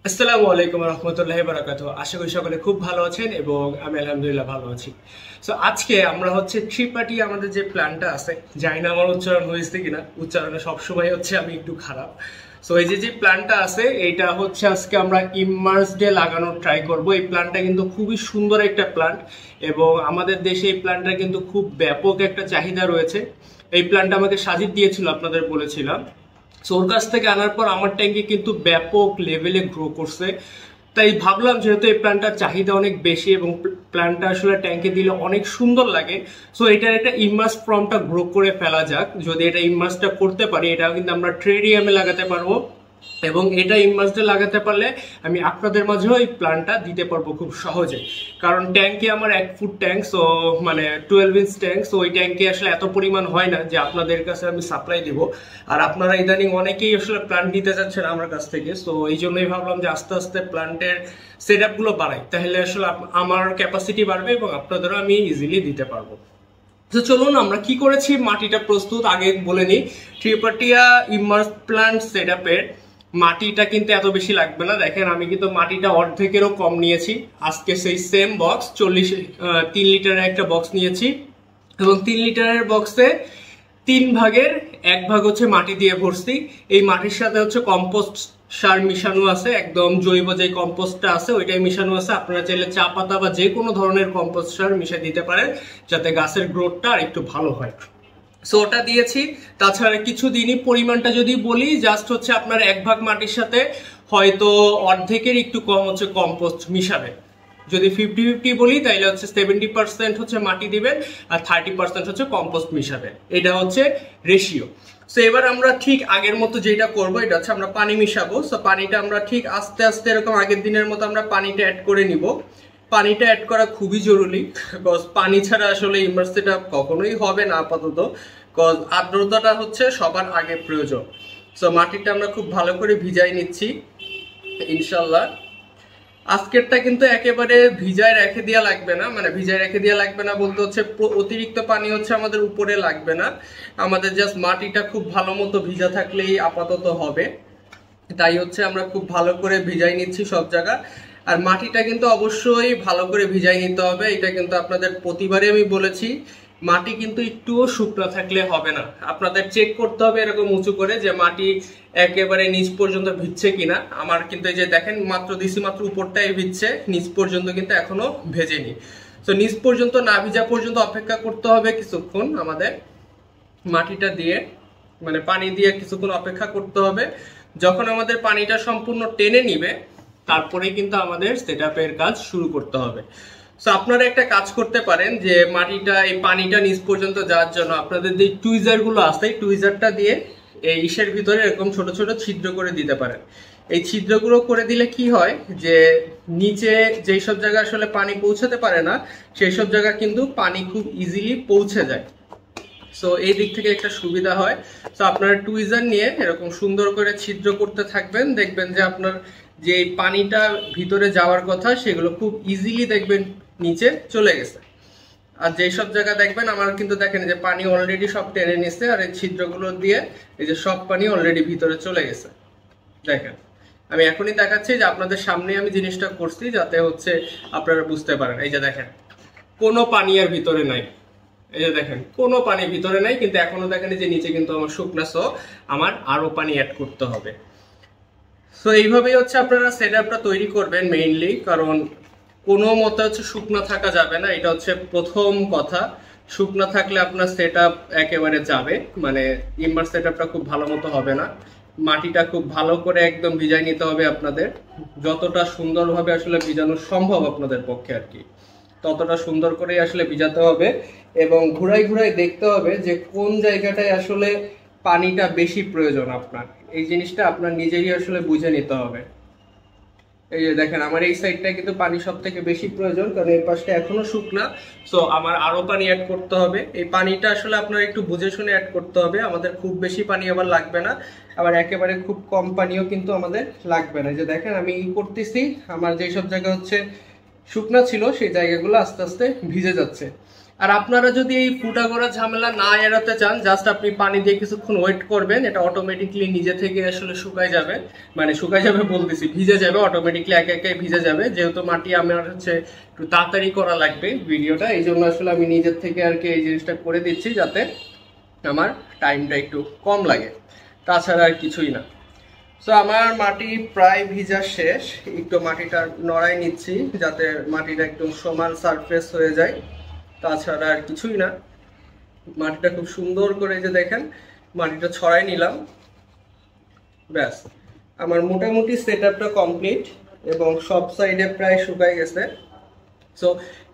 আসসালামু আলাইকুম রহমতুল্লাহি বারাকাতুহু। আশা করি সকলে খুব ভালো আছেন এবং আমি আলহামদুলিল্লাহ ভালো আছি। সো আজকে আমরা হচ্ছে ত্রিপাঠি আমাদের যে প্ল্যানটা আছে, জানি না আমার উচ্চারণ হয়েছে কিনা, উচ্চারণে সবসময় হচ্ছে আমি একটু খারাপ। সো এই যে প্ল্যানটা আছে এইটা হচ্ছে আজকে আমরা ইমার্স ডে লাগানোর ট্রাই করব। এই প্ল্যানটা কিন্তু খুবই সুন্দর একটা প্ল্যান্ট এবং আমাদের দেশে এই প্ল্যানটা কিন্তু খুব ব্যাপক একটা চাহিদা রয়েছে। এই প্ল্যানটা আমাকে সাজিদ দিয়েছিল, আপনাদের বলেছিলাম। সো ওর কাছ থেকে আনার পর আমার ট্যাঙ্কে কিন্তু ব্যাপক লেভেলে গ্রো করছে। তাই ভাবলাম যেহেতু এই প্ল্যান্টটার চাহিদা অনেক বেশি এবং প্ল্যান্টটা আসলে ট্যাঙ্কে দিলে অনেক সুন্দর লাগে, সো এটার একটা ইমার্স ফর্মটা গ্রো করে ফেলা যাক। যদি এটা ইমার্সটা করতে পারি, এটা কিন্তু আমরা ট্রেডিয়ামে লাগাতে পারবো এবং এটা ইমার্সটা লাগাতে পারলে আমি আপনাদের মাঝেও এই প্ল্যানটা দিতে পারবো খুব সহজে। কারণ ট্যাঙ্কে আমার 1 ফুট ট্যাঙ্ক, সো মানে 12 ইঞ্চ ট্যাঙ্ক, সো ওই ট্যাঙ্কে আসলে এত পরিমাণ হয় না যে আপনাদের কাছে আমি সাপ্লাই দিব। আর আপনারা ইদানিং অনেকেই আসলে প্ল্যান্ট নিতে যাচ্ছেন আমার কাছ থেকে, সো এই জন্যই ভাবলাম যে আস্তে আস্তে প্ল্যান্টের সেট আপগুলো বাড়াই, তাহলে আসলে আমার ক্যাপাসিটি বাড়বে এবং আপনাদেরও আমি ইজিলি দিতে পারবো। তো চলুন আমরা কি করেছি, মাটিটা প্রস্তুত আগে বলে নিই। ত্রিপাঠিয়া ইমার্স প্ল্যান্ট সেট আপের মাটিটা কিন্তু এত বেশি লাগবে না। দেখেন আমি কিন্তু মাটিটা অর্ধেকেরও কম নিয়েছি। আজকে সেই সেম বক্স 3 লিটারের একটা বক্স নিয়েছি এবং 3 লিটারের বক্সে 3 ভাগের 1 ভাগ হচ্ছে মাটি দিয়ে ভরছি। এই মাটির সাথে হচ্ছে কম্পোস্ট সার মিশানো আছে, একদম জৈব যে কম্পোস্টটা আছে ওইটাই মিশানো আছে। আপনারা চাইলে চা পাতা বা যে কোনো ধরনের কম্পোস্ট সার মিশিয়ে দিতে পারেন যাতে গাছের গ্রোথটা আর একটু ভালো হয়। সো ওটা দিয়েছি। তাছাড়া কিছু দিনই পরিমাণটা যদি বলি, জাস্ট হচ্ছে আপনার 1 ভাগ মাটির সাথে হয়তো অর্ধেকের একটু কম হচ্ছে কম্পোস্ট মিশাবে। যদি 50-50 বলি তাহলে হচ্ছে 70% হচ্ছে মাটি দিবেন আর 30% হচ্ছে কম্পোস্ট মিশাবেন। এটা হচ্ছে রেশিও। সো এবার আমরা ঠিক আগের মতো যেটা করব, এটা হচ্ছে আমরা পানি মিশাবো। সো পানিটা আমরা ঠিক আস্তে আস্তে এরকম আগের দিনের মতো আমরা পানিটা অ্যাড করে নিব। পানিটা অ্যাড করা খুবই জরুরি, বিকজ পানি ছাড়া আসলে ইমার্স সেটআপ কখনোই হবে না আপাতত, বিকজ আর্দ্রতাটা হচ্ছে সবার আগে প্রয়োজন। সো মাটিটা আমরা খুব ভালো করে ভিজাই নিচ্ছি ইনশাল্লাহ। আজকেরটা কিন্তু একেবারে ভিজায় রেখে দেওয়া লাগবে না, মানে ভিজায় রেখে দেওয়া লাগবে না বলতে হচ্ছে অতিরিক্ত পানি হচ্ছে আমাদের উপরে লাগবে না। আমাদের জাস্ট মাটিটা খুব ভালো মতো ভিজা থাকলেই আপাতত হবে। তাই হচ্ছে আমরা খুব ভালো করে ভিজাই নিচ্ছি সব জায়গা। আর মাটিটা কিন্তু অবশ্যই ভালো করে ভিজাই নিতে হবে। এটা কিন্তু আপনাদের প্রতিবারই আমি বলেছি, মাটি কিন্তু একটুও শুকনো থাকলে হবে না। আপনাদের চেক করতে হবে এরকম উঁচু করে যে মাটি একেবারে নিচ পর্যন্ত ভিজছে কিনা। আমার কিন্তু এই যে দেখেন মাত্র দিছি, মাত্র উপরটাই ভিজছে, নিচ পর্যন্ত কিন্তু এখনো ভেজেনি। তো নিচ পর্যন্ত না ভিজা পর্যন্ত অপেক্ষা করতে হবে কিছুক্ষণ। আমাদের মাটিটা দিয়ে মানে পানি দিয়ে কিছুক্ষণ অপেক্ষা করতে হবে। যখন আমাদের পানিটা সম্পূর্ণ টেনে নিবে তারপরে কিন্তু আমাদের সেটআপের কাজ শুরু করতে হবে। সো আপনারা একটা কাজ করতে পারেন যে মাটিটা এই পানিটা নিচ পর্যন্ত যাওয়ার জন্য আপনাদের যে টুইজার গুলো আছে, এই টুইজারটা দিয়ে এই ইসের ভিতরে এরকম ছোট ছোট ছিদ্র করে দিতে পারেন। এই ছিদ্রগুলো করে দিলে কি হয় যে নিচে যেই সব জায়গায় আসলে পানি পৌঁছাতে পারে না সেই সব জায়গা কিন্তু পানি খুব ইজিলি পৌঁছে যায়। সো এই দিক থেকে একটা সুবিধা হয়। সো আপনারা টুইজার নিয়ে এরকম সুন্দর করে ছিদ্র করতে থাকবেন, দেখবেন যে আপনার যে পানিটা ভিতরে যাওয়ার কথা সেগুলো খুব ইজিলি দেখবেন নিচে চলে গেছে। আর যেই সব জায়গা দেখবেন আমার কিন্তু দেখেন যে পানি অলরেডি সব টেনে নিচ্ছে আর এই ছিদ্রগুলো দিয়ে এই যে সব পানি অলরেডি ভিতরে চলে গেছে। দেখেন আমি এখনই দেখাচ্ছি যে আপনাদের সামনে আমি জিনিসটা করছি যাতে হচ্ছে আপনারা বুঝতে পারেন। এই যে দেখেন কোনো পানি আর ভিতরে নাই, এই যে দেখেন কোনো পানি ভিতরে নাই, কিন্তু এখনো দেখেন যে নিচে কিন্তু আমার শুকনা, সো আমার আরো পানি অ্যাড করতে হবে। সো এইভাবেই হচ্ছে আপনারা সেটআপটা তৈরি করবেন মেইনলি, কারণ কোনো মতে হচ্ছে শুকনা থাকা যাবে না। এটা হচ্ছে প্রথম কথা, শুকনা থাকলে আপনার সেটআপ একেবারে যাবে, মানে ইমার্স সেটআপটা খুব ভালো মতো হবে না। মাটিটা খুব ভালো করে একদম ভিজাই নিতে হবে আপনাদের, যতটা সুন্দরভাবে আসলে ভিজানো সম্ভব আপনাদের পক্ষে আর কি, ততটা সুন্দর করে আসলে ভিজাতে হবে। এবং ঘুরাই ঘুরাই দেখতে হবে যে কোন জায়গাটায় আসলে পানিটা বেশি প্রয়োজন আপনার, এই জিনিসটা আপনার নিজেরই আসলে বুঝে নিতে হবে। এই যে দেখেন আমার এই সাইডটা কিন্তু পানি সব থেকে বেশি প্রয়োজন, কারণ এই পাশটা এখনো শুকনা। সো আমার আরো পানি অ্যাড করতে হবে। এই পানিটা আসলে আপনার একটু বুঝে শুনে অ্যাড করতে হবে। আমাদের খুব বেশি পানি আবার লাগবে না, আবার একেবারে খুব কম পানিও কিন্তু আমাদের লাগবে না। যে দেখেন আমি করতেছি, আমার যেসব জায়গা হচ্ছে শুকনা ছিল সেই জায়গাগুলো আস্তে আস্তে ভিজে যাচ্ছে। আর আপনারা যদি এই ফুটা করা ঝামেলা না এড়াতে চান, জাস্ট আপনি পানি দিয়ে কিছুক্ষণ ওয়েট করবেন, এটা অটোমেটিকলি নিজে থেকে আসলে শুকায় যাবে। মানে শুকায় যাবে বলতেছি, ভিজে যাবে অটোমেটিকলি, একে একে ভিজে যাবে। যেহেতু মাটি আমার হচ্ছে একটু তাড়াতাড়ি করা লাগবে ভিডিওটা, এই জন্য আসলে আমি নিজের থেকে আর কি এই জিনিসটা করে দিচ্ছি যাতে আমার টাইমটা একটু কম লাগে, তাছাড়া আর কিছুই না। তো আমার মাটি প্রায় ভিজা শেষ, একটু মাটিটা নড়াই নিচ্ছি যাতে মাটিটা একদম সমান সারফেস হয়ে যায়, তাছাড়া আর কিছুই না। মাটিটা খুব সুন্দর করে যে দেখেন মাটিটা ছড়াই নিলাম, ব্যাস আমার মোটামুটি সেটআপটা কমপ্লিট এবং সব সাইডে প্রায় শুকাই গেছে। সো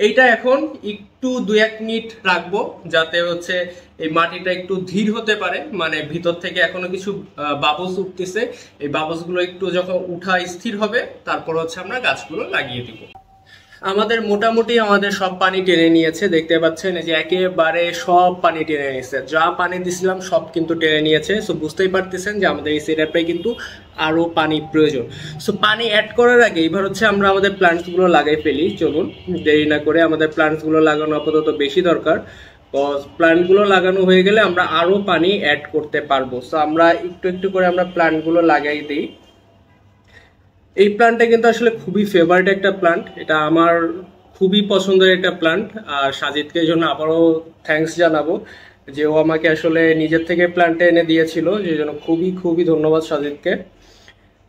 এইটা এখন একটু 2-1 মিনিট রাখবো যাতে হচ্ছে এই মাটিটা একটু ধীর হতে পারে, মানে ভিতর থেকে এখনো কিছু বাবলস উঠতেছে, এই বাবলস গুলো একটু যখন উঠা স্থির হবে তারপর হচ্ছে আমরা গাছগুলো লাগিয়ে দিব। আমাদের মোটামুটি আমাদের সব পানি টেনে নিয়েছে, দেখতে পাচ্ছেন এই যে একেবারে সব পানি টেনে নিয়েছে, যা পানি দিছিলাম সব কিন্তু টেনে নিয়েছে। সো বুঝতেই পারতেছেন যে আমাদের এই সেটআপে কিন্তু আরো পানি প্রয়োজন। সো পানি অ্যাড করার আগে এবার হচ্ছে আমরা আমাদের প্ল্যান্টস গুলো লাগাই ফেলি, চলুন দেরি না করে। আমাদের প্ল্যান্টস গুলো লাগানো আপাতত বেশি দরকার, প্ল্যান্ট গুলো লাগানো হয়ে গেলে আমরা আরো পানি অ্যাড করতে পারবো। সো আমরা একটু একটু করে আমরা প্ল্যান্ট গুলো লাগাই দিই। এই প্ল্যান্টটা কিন্তু আসলে খুবই ফেভারিট একটা প্ল্যান্ট, এটা আমার খুবই পছন্দের একটা প্ল্যান্ট। আর সাজিদকে জন্য আবারও থ্যাঙ্কস জানাবো যে ও আমাকে আসলে নিজের থেকে প্ল্যান্টটা এনে দিয়েছিল, যে জন্য খুবই খুবই ধন্যবাদ সাজিদকে।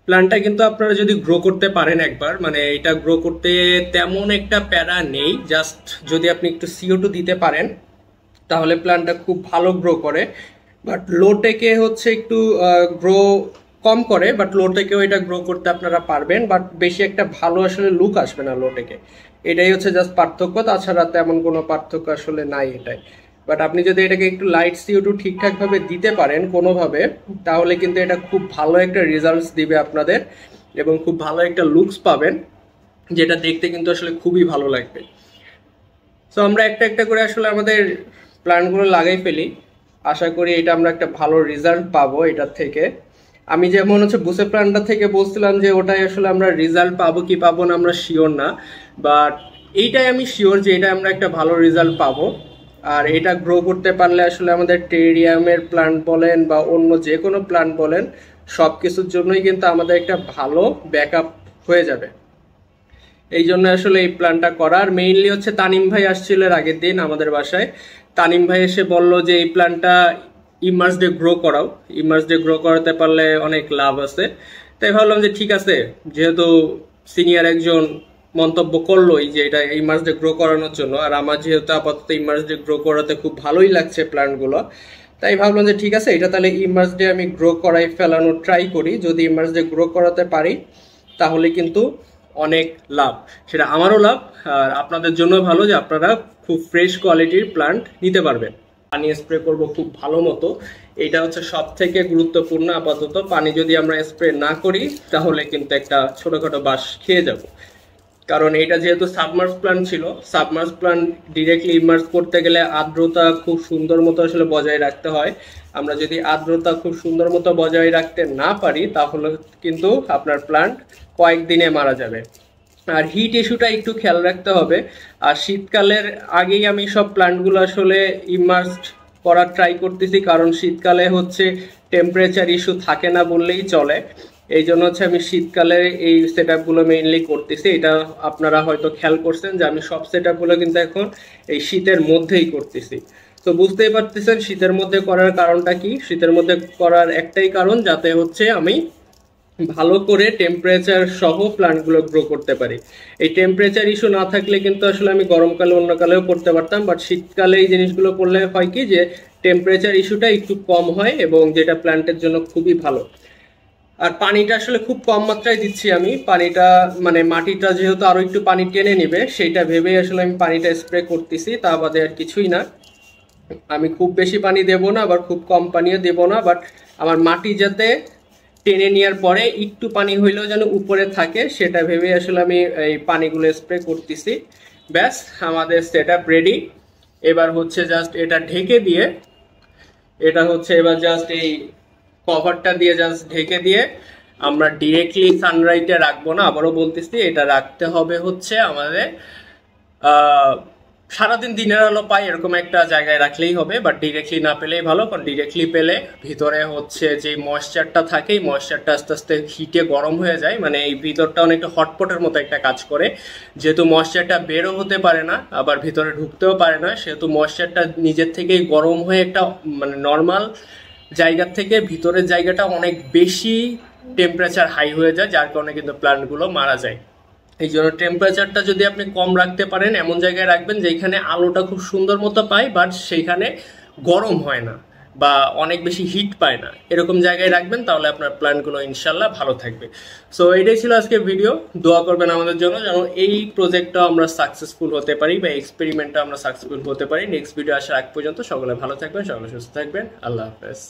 প্ল্যান্টটা কিন্তু আপনারা যদি গ্রো করতে পারেন একবার, মানে এটা গ্রো করতে তেমন একটা প্যারা নেই, জাস্ট যদি আপনি একটু CO2 দিতে পারেন তাহলে প্ল্যান্টটা খুব ভালো গ্রো করে। বাট লো টেকে হচ্ছে একটু গ্রো কম করে, বাট লো টেকেও এটা গ্রো করতে আপনারা পারবেন, বাট বেশি একটা ভালো আসলে লুক আসবে না লো টেকে, এটাই হচ্ছে জাস্ট পার্থক্য, তাছাড়া তেমন কোনো পার্থক্য আসলে নাই এটাই। বাট আপনি যদি এটাকে একটু লাইট CO2 ঠিকঠাক ভাবে দিতে পারেন কোনোভাবে, তাহলে কিন্তু এটা খুব ভালো একটা রেজাল্টস দিবে আপনাদের এবং খুব ভালো একটা লুকস পাবেন, যেটা দেখতে কিন্তু আসলে খুবই ভালো লাগবে। সো আমরা একটা একটা করে আসলে আমাদের প্ল্যান্টগুলো লাগাই ফেলি, আশা করি এটা আমরা একটা ভালো রেজাল্ট পাবো এটার থেকে। আমি যেমন হচ্ছে বুসে প্ল্যান্টটা থেকে বলছিলাম যে ওটাই আসলে আমরা রেজাল্ট পাবো কি পাবো না আমরা শিওর না, বাট এইটাই আমি শিওর যে এটা আমরা একটা ভালো রেজাল্ট পাবো। আর এটা গ্রো করতে পারলে আসলে আমাদের টেরিয়ামের প্ল্যান্ট বলেন বা অন্য যে কোনো প্ল্যান্ট বলেন, সব কিছুর জন্যই কিন্তু আমাদের একটা ভালো ব্যাকআপ হয়ে যাবে। এই জন্য আসলে এই প্ল্যানটা করার মেইনলি হচ্ছে তানিম ভাই আসছিল এর আগের দিন আমাদের বাসায়। তানিম ভাই এসে বলল যে এই প্ল্যানটা ইমার্স ডে গ্রো করাও, ইমার্স ডে গ্রো করাতে পারলে অনেক লাভ আছে। তাই ভাবলাম যে ঠিক আছে, যেহেতু সিনিয়র একজন মন্তব্য করলোই যে এটা ইমার্স ডে গ্রো করানোর জন্য, আর আমার যেহেতু আপাতত ইমার্স ডে গ্রো করাতে খুব ভালোই লাগছে প্ল্যান্টগুলো, তাই ভাবলাম যে ঠিক আছে এটা তাহলে ইমার্স ডে আমি গ্রো করাই ফেলানোর ট্রাই করি। যদি ইমার্স ডে গ্রো করাতে পারি তাহলে কিন্তু অনেক লাভ, সেটা আমারও লাভ আর আপনাদের জন্য ভালো যে আপনারা খুব ফ্রেশ কোয়ালিটির প্ল্যান্ট নিতে পারবেন। পানি স্প্রে করব খুব ভালো মতো, এটা হচ্ছে সব থেকে গুরুত্বপূর্ণ। আপাতত পানি যদি আমরা স্প্রে না করি তাহলে কিন্তু একটা ছোটখাটো বাস খেয়ে যাব, কারণ এটা যেহেতু সাবমার্স প্ল্যান্ট ছিল, সাবমার্স প্ল্যান্ট ডিরেক্টলি ইমার্স করতে গেলে আর্দ্রতা খুব সুন্দর মতো আসলে বজায় রাখতে হয়। আমরা যদি আর্দ্রতা খুব সুন্দর মতো বজায় রাখতে না পারি তাহলে কিন্তু আপনার প্ল্যান্ট কয়েকদিনে মারা যাবে। আর হিট ইস্যুটা একটু খেয়াল রাখতে হবে। আর শীতকালের আগেই আমি সব প্ল্যান্টগুলো আসলে ইমার্সড করার ট্রাই করতেছি, কারণ শীতকালে হচ্ছে টেম্পারেচার ইস্যু থাকে না বললেই চলে। এই জন্য হচ্ছে আমি শীতকালে এই সেট আপগুলো মেইনলি করতেছি। এটা আপনারা হয়তো খেয়াল করছেন যে আমি সব সেট আপগুলো কিন্তু এখন এই শীতের মধ্যেই করতেছি। তো বুঝতেই পারতেছেন শীতের মধ্যে করার কারণটা কি। শীতের মধ্যে করার একটাই কারণ, যাতে হচ্ছে আমি ভালো করে টেম্পারেচার সহ প্ল্যান্টগুলো গ্রো করতে পারি। এই টেম্পারেচার ইস্যু না থাকলে কিন্তু আসলে আমি গরমকালে অন্য কালেও করতে পারতাম, বাট শীতকালে এই জিনিসগুলো করলে হয় কি যে টেম্পারেচার ইস্যুটা একটু কম হয় এবং যেটা প্ল্যান্টের জন্য খুবই ভালো। আর পানিটা আসলে খুব কম মাত্রায় দিচ্ছি আমি, পানিটা মানে মাটিটা যেহেতু আরো একটু পানি টেনে নিবে সেইটা ভেবেই আসলে আমি পানিটা স্প্রে করতেছি, তা বাদে আর কিছুই না। আমি খুব বেশি পানি দেব না আবার খুব কম পানিও দেব না, বাট আমার মাটি যাতে টেনে নেওয়ার পরে একটু পানি হইলেও যেন উপরে থাকে সেটা ভেবে আসলে আমি এই পানিগুলো স্প্রে করতেছি। ব্যাস আমাদের সেটআপ রেডি। এবার হচ্ছে জাস্ট এটা ঢেকে দিয়ে, এটা হচ্ছে এবার জাস্ট এই কভারটা দিয়ে জাস্ট ঢেকে দিয়ে আমরা ডিরেক্টলি সানলাইটে রাখবো না, আবারও বলতেছি এটা রাখতে হবে হচ্ছে আমাদের সারাদিন দিনের আলো পাই এরকম একটা জায়গায় রাখলেই হবে, বাট ডিরেক্টলি না পেলেই ভালো, কারণ ডিরেক্টলি পেলে ভিতরে হচ্ছে যে ময়েশ্চারটা থাকে এই ময়েশ্চারটা আস্তে আস্তে হিটে গরম হয়ে যায়, মানে এই ভিতরটা অনেকটা হটপটের মতো একটা কাজ করে। যেহেতু ময়েশ্চারটা বেরও হতে পারে না আবার ভিতরে ঢুকতেও পারে না, সেহেতু ময়েশ্চারটা নিজের থেকেই গরম হয়ে একটা মানে নর্মাল জায়গার থেকে ভিতরের জায়গাটা অনেক বেশি টেম্পারেচার হাই হয়ে যায়, যার কারণে কিন্তু প্ল্যান্টগুলো মারা যায়। এই জন্য টেম্পারেচারটা যদি আপনি কম রাখতে পারেন এমন জায়গায় রাখবেন যেখানে আলোটা খুব সুন্দর মতো পায় বাট সেইখানে গরম হয় না বা অনেক বেশি হিট পায় না, এরকম জায়গায় রাখবেন, তাহলে আপনার প্ল্যান্টগুলো ইনশাল্লাহ ভালো থাকবে। সো এটাই ছিল আজকে ভিডিও। দোয়া করবেন আমাদের জন্য যেন এই প্রজেক্টটা আমরা সাকসেসফুল হতে পারি বা এক্সপেরিমেন্টটা আমরা সাকসেসফুল হতে পারি। নেক্সট ভিডিও আসার আগ পর্যন্ত সকলে ভালো থাকবেন, সকলে সুস্থ থাকবেন। আল্লাহ হাফেজ।